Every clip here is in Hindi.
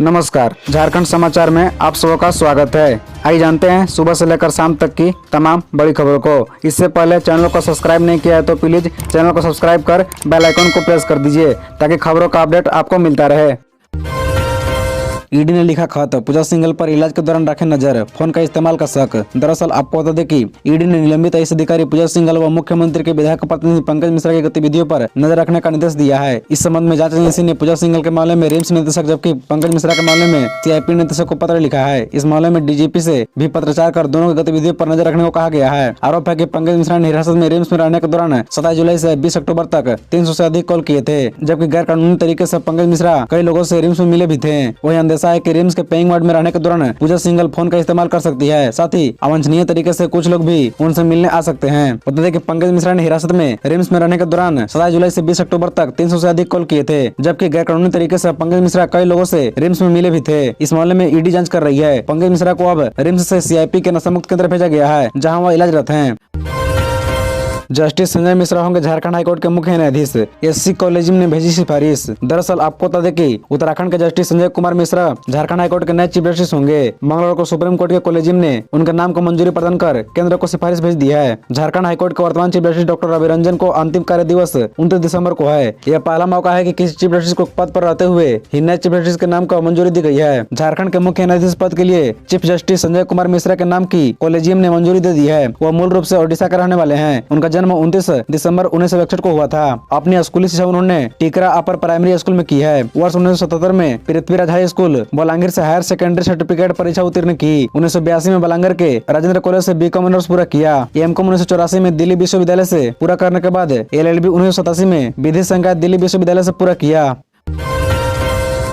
नमस्कार, झारखंड समाचार में आप सबका स्वागत है। आइए जानते हैं सुबह से लेकर शाम तक की तमाम बड़ी खबरों को। इससे पहले चैनल को सब्सक्राइब नहीं किया है तो प्लीज चैनल को सब्सक्राइब कर बेल आइकन को प्रेस कर दीजिए ताकि खबरों का अपडेट आपको मिलता रहे। ईडी ने लिखा खत, पूजा सिंघल पर इलाज के दौरान रखे नजर, फोन का इस्तेमाल का शक। दरअसल आपको बता दें कि ईडी ने निलंबित आईएएस अधिकारी पूजा सिंघल व मुख्यमंत्री के विधायक प्रतिनिधि पंकज मिश्रा की गतिविधियों पर नजर रखने का निर्देश दिया है। इस संबंध में जांच एजेंसी ने पूजा सिंघल के मामले में रिम्स निदेशक जबकि पंकज मिश्रा के मामले में सीआईपी निदेशक को पत्र लिखा है। इस मामले में डीजीपी से भी पत्रचार कर दोनों की गतिविधियों पर नजर रखने को कहा गया है। आरोप है कि पंकज मिश्रा ने हिरासत में रिम्स में रहने के दौरान 27 जुलाई से 20 अक्टूबर तक 300 से अधिक कॉल किए थे, जबकि गैर कानूनी तरीके से पंकज मिश्रा कई लोगों से रिम्स में मिले भी थे। वही अंदेशा है कि रिम्स के पेइंग वार्ड में रहने के दौरान पूजा सिंघल फोन का इस्तेमाल कर सकती है। साथ ही अवांछनीय तरीके से कुछ लोग भी उनसे मिलने आ सकते हैं। बता दें कि पंकज मिश्रा ने हिरासत में रिम्स में रहने के दौरान 27 जुलाई से 20 अक्टूबर तक 300 से अधिक कॉल किए थे, जबकि गैर कानूनी तरीके से पंकज मिश्रा कई लोगों से रिम्स में मिले भी थे। इस मामले में ईडी जांच कर रही है। पंकज मिश्रा को अब रिम्स से सीआईपी के नशा मुक्त केंद्र भेजा गया है, जहां वह इलाजरत हैं। जस्टिस संजय मिश्रा होंगे झारखंड हाईकोर्ट के मुख्य न्यायाधीश, एससी कॉलेजियम ने भेजी सिफारिश। दरअसल आपको बता दें कि उत्तराखंड के जस्टिस संजय कुमार मिश्रा झारखंड हाईकोर्ट के नए चीफ जस्टिस होंगे। मंगलवार को सुप्रीम कोर्ट के कॉलेजियम ने उनके नाम को मंजूरी प्रदान कर केंद्र को सिफारिश भेज दी है। झारखंड हाईकोर्ट के वर्तमान chief justice doctor Ravi Ranjan को अंतिम कार्य दिवस 29 दिसंबर को है। यह पहला मौका है कि किसी चीफ जस्टिस को पद पर रहते हुए ही नए चीफ जस्टिस के नाम को मंजूरी दी गई है। झारखंड के मुख्य न्यायाधीश पद के लिए चीफ जस्टिस संजय कुमार मिश्रा के नाम की कॉलेजियम ने मंजूरी दे दी है। वह मूल रूप से ओडिशा के रहने वाले हैं। उनका जन्म 29 दिसंबर 1961 को हुआ था। अपनी स्कूली शिक्षा उन्होंने टीकरा अपर प्राइमरी स्कूल में की है। वर्ष 1977 में पृथ्वीराज हाई स्कूल बलांगीर से हायर सेकेंडरी सर्टिफिकेट परीक्षा उत्तीर्ण की। 1982 में बलांगीर के राजेंद्र कॉलेज से बीकॉम ऑनर्स पूरा किया। एमकॉम 1984 में दिल्ली विश्वविद्यालय से पूरा करने के बाद एलएलबी 1987 में विधि संकाय दिल्ली विश्वविद्यालय से पूरा किया।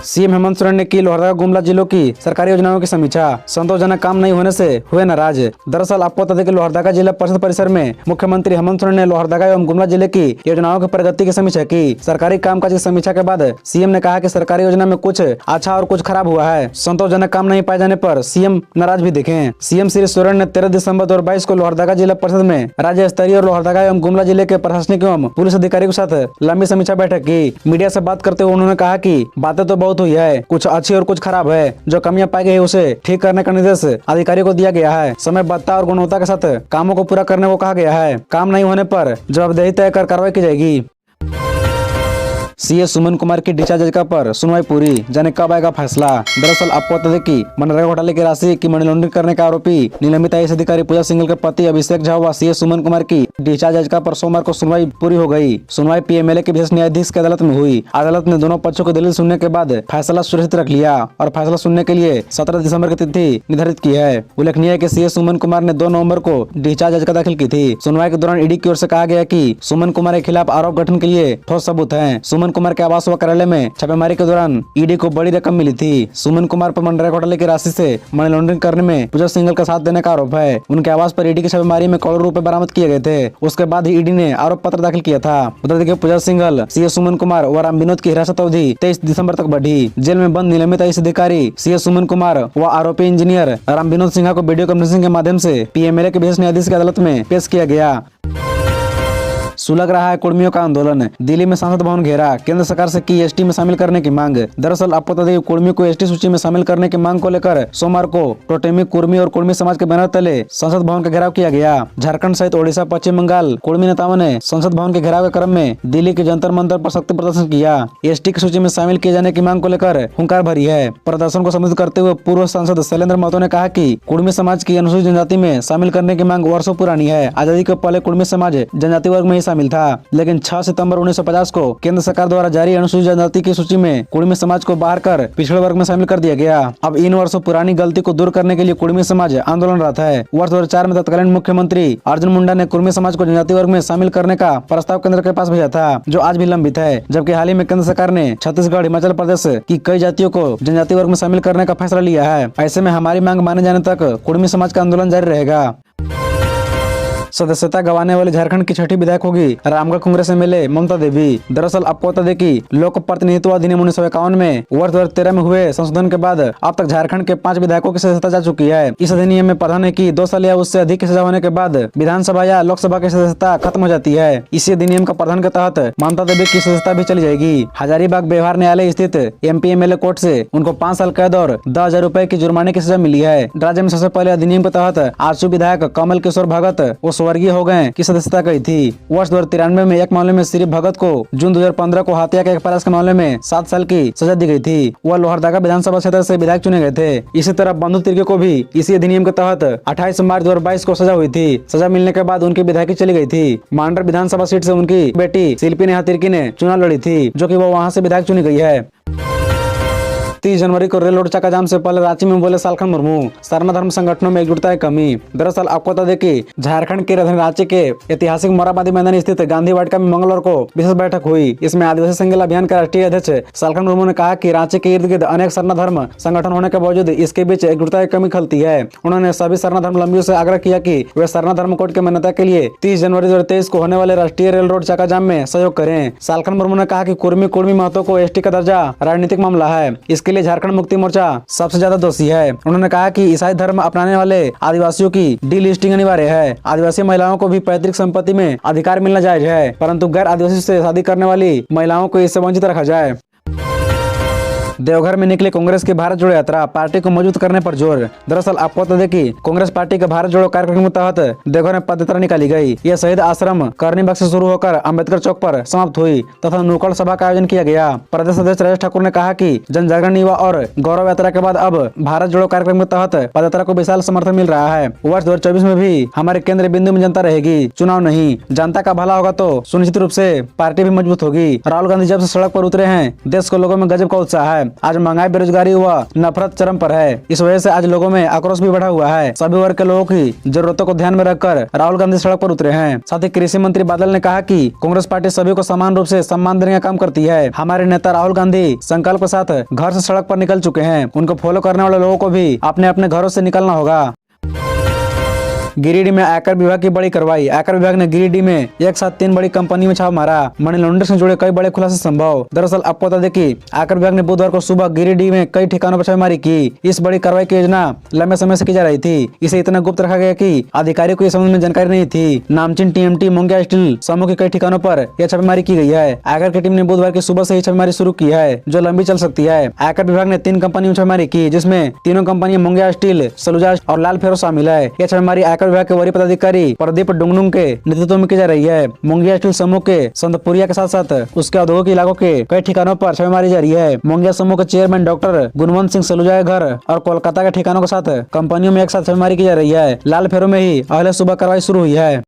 सीएम हेमंत सोरेन ने की लोहरदगा गुमला जिलों की सरकारी योजनाओं की समीक्षा, संतोषजनक काम नहीं होने से हुए नाराज। दरअसल आपको बता दें कि लोहरदगा जिला परिषद परिसर में मुख्यमंत्री हेमंत सोरेन ने लोहरदगा एवं गुमला जिले की योजनाओं की प्रगति की समीक्षा की। सरकारी कामकाज की समीक्षा के बाद सीएम ने कहा कि सरकारी योजना में कुछ अच्छा और कुछ खराब हुआ है। संतोषजनक काम नहीं पाए जाने पर सीएम नाराज भी दिखे। सीएम श्री सोरेन ने 13 दिसंबर 2022 को लोहरदगा जिला परिषद में राज्य स्तरीय और लोहरदगा एवं गुमला जिले के प्रशासनिक एवं पुलिस अधिकारियों के साथ लंबी समीक्षा बैठक की। मीडिया से बात करते हुए उन्होंने कहा कि बातें तो बहुत हुई है, कुछ अच्छी और कुछ खराब है। जो कमियां पाई गई है उसे ठीक करने का निर्देश अधिकारियों को दिया गया है। समयबद्धता और गुणवत्ता के साथ कामों को पूरा करने को कहा गया है। काम नहीं होने पर जवाबदेही तय कर कार्रवाई की जाएगी। सीए सुमन कुमार की डिस्चार्ज याचिका पर सुनवाई पूरी, जाने कब आएगा फैसला। दरअसल आपको बता दें कि मनरेगा घोटाले की राशि की मनी लॉन्ड्रिंग करने का आरोपी निलंबित आईएएस अधिकारी पूजा सिंघल के पति अभिषेक झा व सीए सुमन कुमार की डिस्चार्ज याचिका पर सोमवार को सुनवाई पूरी हो गई। सुनवाई पीएमएलए के विशेष न्यायाधीश की अदालत में हुई। अदालत ने दोनों पक्षों को दलील सुनने के बाद फैसला सुरक्षित रख लिया और फैसला सुनने के लिए 17 दिसंबर की तिथि निर्धारित की है। उल्लेखनीय है कि सीए सुमन कुमार ने 2 नवंबर को डिस्चार्ज याचिका दाखिल की थी। सुनवाई के दौरान ईडी की ओर से कहा गया कि सुमन कुमार के खिलाफ आरोप गठन के लिए ठोस सबूत है। सुमन कुमार के आवास व कार्यालय में छापेमारी के दौरान ईडी को बड़ी रकम मिली थी। सुमन कुमार पर मनरेगा घोटाले की राशि से मनी लॉन्ड्रिंग करने में पूजा सिंघल का साथ देने का आरोप है। उनके आवास पर ईडी की छापेमारी में करोड़ों रुपए बरामद किए गए थे। उसके बाद ही ईडी ने आरोप पत्र दाखिल किया था। बता दें कि पूजा सिंघल, सीए सुमन कुमार व राम विनोद की हिरासत अवधि 23 दिसंबर तक बढ़ी। जेल में बंद निलंबित आईएएस अधिकारी सीए सुमन कुमार व आरोपी इंजीनियर राम विनोद सिन्हा को वीडियो कॉन्फ्रेंसिंग के माध्यम से पीएमएलए के विशेष न्यायाधीश की अदालत में पेश किया गया। सुलग रहा है कुर्मियों का आंदोलन, दिल्ली में संसद भवन घेरा, केंद्र सरकार से की एसटी में शामिल करने की मांग। दरअसल आपको बता दें कुर्मियों को एसटी सूची में शामिल करने की मांग को लेकर सोमवार को टोटेमी कुर्मी और कुर्मी समाज के बैनर तले संसद भवन का घेराव किया गया। झारखंड सहित ओडिशा, पश्चिम बंगाल कुर्मी नेताओं ने संसद भवन के घेराव के क्रम में दिल्ली के जंतर मंतर पर शक्ति प्रदर्शन किया। एसटी की सूची में शामिल किए जाने की मांग को लेकर हुंकार भरी है। प्रदर्शन को संबोधित करते हुए पूर्व सांसद शैलेंद्र महतो ने कहा कि कुर्मी समाज की अनुसूचित जनजाति में शामिल करने की मांग वर्षों पुरानी है। आजादी के पहले कुर्मी समाज जनजाति वर्ग में ही शामिल था, लेकिन 6 सितंबर 1950 को केंद्र सरकार द्वारा जारी अनुसूचित जनजाति की सूची में कुर्मी समाज को बाहर कर पिछड़े वर्ग में शामिल कर दिया गया। अब इन वर्षों पुरानी गलती को दूर करने के लिए कुर्मी समाज आंदोलनरत है। वर्ष 2004 में तत्कालीन मुख्यमंत्री अर्जुन मुंडा ने कुर्मी समाज को जनजाति वर्ग में शामिल करने का प्रस्ताव केंद्र के पास भेजा था, जो आज भी लंबित है। जबकि हाल ही में केंद्र सरकार ने छत्तीसगढ़, हिमाचल प्रदेश की कई जातियों को जनजाति वर्ग में शामिल करने का फैसला लिया है। ऐसे में हमारी मांग माने जाने तक कुर्मी समाज का आंदोलन जारी रहेगा। सदस्यता गंवाने वाली झारखंड की छठी विधायक होगी रामगढ़ कांग्रेस एमएलए ममता देवी। दरअसल आपको बता दें कि लोक प्रतिनिधित्व अधिनियम 1951 में वर्ष 2013 में हुए संशोधन के बाद अब तक झारखंड के 5 विधायकों की सदस्यता जा चुकी है। इस अधिनियम में प्रावधान है कि 2 साल या उससे अधिक की सजा होने के बाद विधानसभा या लोकसभा की सदस्यता खत्म हो जाती है। इसी अधिनियम का प्रावधान के तहत ममता देवी की सदस्यता भी चली जाएगी। हजारीबाग व्यवहार न्यायालय स्थित एमपी एमएलए कोर्ट से उनको 5 साल कैद और 10,000 रुपए की जुर्माने की सजा मिली है। राज्य में सबसे पहले अधिनियम के तहत आजसू विधायक कमल किशोर भगत वो स्वर्गीय हो गए की सदस्यता गई थी। वर्ष 1993 में एक मामले में श्री भगत को जून 2015 को हत्या के एक प्रयास के मामले में 7 साल की सजा दी गई थी। वह लोहरदगा विधानसभा क्षेत्र से विधायक चुने गए थे। इसी तरह बंधु तिर्की को भी इसी अधिनियम के तहत 28 मार्च 2022 को सजा हुई थी। सजा मिलने के बाद उनकी विधायकी चली गई थी। मांडर विधानसभा सीट से उनकी बेटी शिल्पी नेहा तिर्की ने चुनाव लड़ी थी, जो कि वो वहां से विधायक चुनी गई है। 30 जनवरी को रेल रोड चक्का जाम से पहले रांची में बोले सालखन मुर्मू, सरना धर्म संगठनों में एकजुटता की कमी। दरअसल आपको बता दें कि झारखंड की राजधानी रांची के ऐतिहासिक मोरहाबादी मैदान स्थित गांधी वाटिका में मंगलवार को विशेष बैठक हुई। इसमें आदिवासी संगठन अभियान के राष्ट्रीय अध्यक्ष सालखन मुर्मू ने कहा कि रांची के इर्द गिर्द अनेक सरना धर्म संगठन होने के बावजूद इसके बीच एकजुटता की कमी खलती है। उन्होंने सभी सरना धर्मावलंबियों से आग्रह किया कि वे सरना धर्म कोड की मान्यता के लिए 30 जनवरी 2023 को होने वाले राष्ट्रीय रेल रोड चक्का जाम में सहयोग करें। सालखन मुर्मू ने कहा कि कुर्मी महतो को एसटी का दर्जा राजनीतिक मामला है, इसके लिए झारखंड मुक्ति मोर्चा सबसे ज्यादा दोषी है। उन्होंने कहा कि ईसाई धर्म अपनाने वाले आदिवासियों की डीलिस्टिंग अनिवार्य है। आदिवासी महिलाओं को भी पैतृक संपत्ति में अधिकार मिलना जायज है, परंतु गैर आदिवासी से शादी करने वाली महिलाओं को इससे वंचित रखा जाए। देवघर में निकली कांग्रेस की भारत जोड़ो यात्रा, पार्टी को मजबूत करने पर जोर। दरअसल आपको बता दें कि कांग्रेस पार्टी के भारत जोड़ो कार्यक्रम के तहत देवघर में पदयात्रा निकाली गई। यह शहीद आश्रम करनीबाग से शुरू होकर अम्बेडकर चौक पर समाप्त हुई तथा नुक्कड़ सभा का आयोजन किया गया। प्रदेश अध्यक्ष राजेश ठाकुर ने कहा कि जन जागरण युवा और गौरव यात्रा के बाद अब भारत जोड़ो कार्यक्रम के तहत पदयात्रा को विशाल समर्थन मिल रहा है। वर्ष 2024 में भी हमारे केंद्र बिंदु में जनता रहेगी, चुनाव नहीं। जनता का भला होगा तो सुनिश्चित रूप से पार्टी भी मजबूत होगी। राहुल गांधी जब से सड़क पर उतरे हैं, देश के लोगों में गजब का उत्साह है। आज महंगाई, बेरोजगारी व नफरत चरम पर है। इस वजह से आज लोगों में आक्रोश भी बढ़ा हुआ है। सभी वर्ग के लोगों की जरूरतों को ध्यान में रखकर राहुल गांधी सड़क पर उतरे हैं। साथ ही कृषि मंत्री बादल ने कहा कि कांग्रेस पार्टी सभी को समान रूप से सम्मान देने का काम करती है। हमारे नेता राहुल गांधी संकल्प के साथ घर से सड़क पर निकल चुके हैं। उनको फॉलो करने वाले लोगों को भी अपने अपने घरों से निकलना होगा। गिरिडीह में आयकर विभाग की बड़ी कार्रवाई। आयकर विभाग ने गिरिडीह में एक साथ 3 बड़ी कंपनी में छापा मारा। मनी लॉन्ड्रिंग से जुड़े कई बड़े खुलासे संभव। दरअसल आपको बता दें कि आयकर विभाग ने बुधवार को सुबह गिरिडीह में कई ठिकानों पर छापेमारी की। इस बड़ी कार्रवाई की योजना लंबे समय से की जा रही थी। इसे इतना गुप्त रखा गया कि अधिकारियों को इस संबंध में जानकारी नहीं थी। नामचीन टीएमटी मुंगिया स्टील समूह के कई ठिकानों पर यह छापेमारी की गई है। आयकर की टीम ने बुधवार की सुबह से ही छापेमारी शुरू की है, जो लंबी चल सकती है। आयकर विभाग ने 3 कंपनियों में छापेमारी की, जिसमें तीनों कंपनियां मुंगिया स्टील, सलूजा और लाल फेरो शामिल है। यह छापेमारी आयकर विभाग के वरीय पदाधिकारी प्रदीप डुंगडुंग के नेतृत्व में की जा रही है। मुंगिया स्टील समूह के संतपुरिया के साथ साथ उसके औद्योगिक इलाकों के कई ठिकानों पर छापेमारी जारी है। मुंगिया समूह के चेयरमैन डॉक्टर गुणवंत सिंह सलूजा के घर और कोलकाता के ठिकानों के साथ कंपनियों में एक साथ छापेमारी की जा रही है। लाल फेरो में ही पहले सुबह कार्रवाई शुरू हुई है।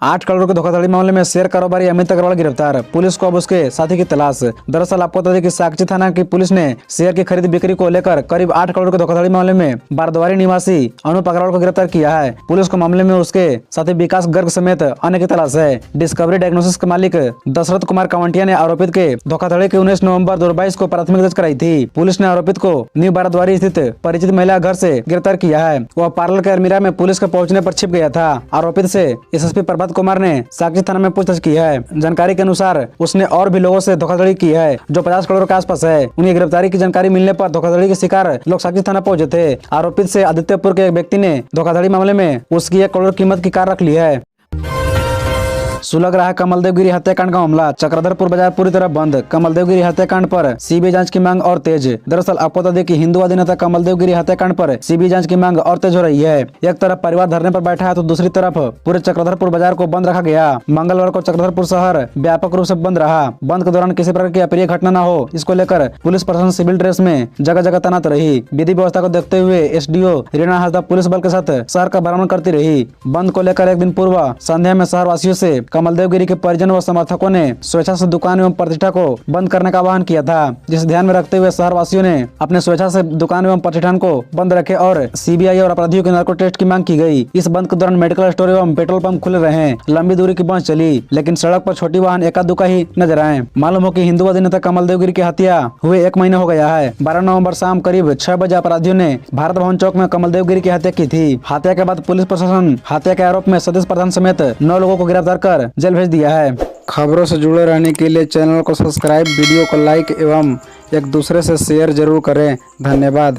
8 करोड़ के धोखाधड़ी मामले में शेयर कारोबारी अमित अग्रवाल गिरफ्तार, पुलिस को अब उसके साथी की तलाश। दरअसल आपको बता दें कि साकची थाना की पुलिस ने शेयर की खरीद बिक्री को लेकर करीब 8 करोड़ के धोखाधड़ी मामले में बारद्वारी निवासी अनूप अग्रवाल को गिरफ्तार किया है। पुलिस को मामले में उसके साथी विकास गर्ग समेत अन्य की तलाश है। डिस्कवरी डायग्नोसिस के मालिक दशरथ कुमार कावंटिया ने आरोपित के धोखाधड़ी की 19 नवंबर 2022 को प्राथमिक दर्ज कराई थी। पुलिस ने आरोपित को न्यू बारद्वारी स्थित परिचित महिला घर से गिरफ्तार किया है। वह पार्लर के अलमीरा में पुलिस के पहुंचने पर छिप गया था। आरोपित से एसएसपी प्रभात कुमार ने साकची थाना में पूछताछ की है। जानकारी के अनुसार उसने और भी लोगों से धोखाधड़ी की है जो 50 करोड़ के आसपास है। उन्हें गिरफ्तारी की जानकारी मिलने पर धोखाधड़ी के शिकार लोग साकची थाना पहुंचे थे। आरोपित से आदित्यपुर के एक व्यक्ति ने धोखाधड़ी मामले में उसकी 1 करोड़ कीमत की कार रख ली है। सुलग रहा कमलदेव गिरी हत्याकांड का मामला, चक्रधरपुर बाजार पूरी तरह बंद। कमलदेव गिरी हत्याकांड पर सीबीआई जांच की मांग और तेज। दरअसल आपको बता दें कि हिंदुवादी नेता कमलदेव गिरी हत्याकांड पर सीबीआई जांच की मांग और तेज हो रही है। एक तरफ परिवार धरने पर बैठा है तो दूसरी तरफ पूरे चक्रधरपुर बाजार को बंद रखा गया। मंगलवार को चक्रधरपुर शहर व्यापक रूप से बंद रहा। बंद के दौरान किसी प्रकार की अप्रिय घटना न हो, इसको लेकर पुलिस प्रशासन सिविल ड्रेस में जगह जगह तैनात रही। विधि व्यवस्था को देखते हुए एसडीओ रीना हासदा पुलिस बल के साथ शहर का भ्रमण करती रही। बंद को लेकर एक दिन पूर्व संध्या में शहर वासियों से कमलदेव गिरी के परिजन व समर्थकों ने स्वेच्छा से दुकान एवं प्रतिष्ठान को बंद करने का आह्वान किया था, जिसे ध्यान में रखते हुए शहर वासियों ने अपने स्वेच्छा से दुकान एवं प्रतिष्ठान को बंद रखे और सीबीआई और अपराधियों के नार्को टेस्ट की मांग की गई। इस बंद के दौरान मेडिकल स्टोर एवं पेट्रोल पंप खुले रहे। लंबी दूरी की बस चली, लेकिन सड़क पर छोटी वाहन एका दुका ही नजर आए। मालूम हो कि हिंदूवादी नेता कमलदेव गिरी की हत्या हुए 1 महीना हो गया है। 12 नवंबर शाम करीब 6 बजे अपराधियों ने भारत भवन चौक में कमलदेव गिरी की हत्या की थी। हत्या के बाद पुलिस प्रशासन हत्या के आरोप में सदस्य प्रधान समेत 9 लोगों को गिरफ्तार कर जेल भेज दिया है। खबरों से जुड़े रहने के लिए चैनल को सब्सक्राइब, वीडियो को लाइक एवं एक दूसरे से शेयर जरूर करें। धन्यवाद।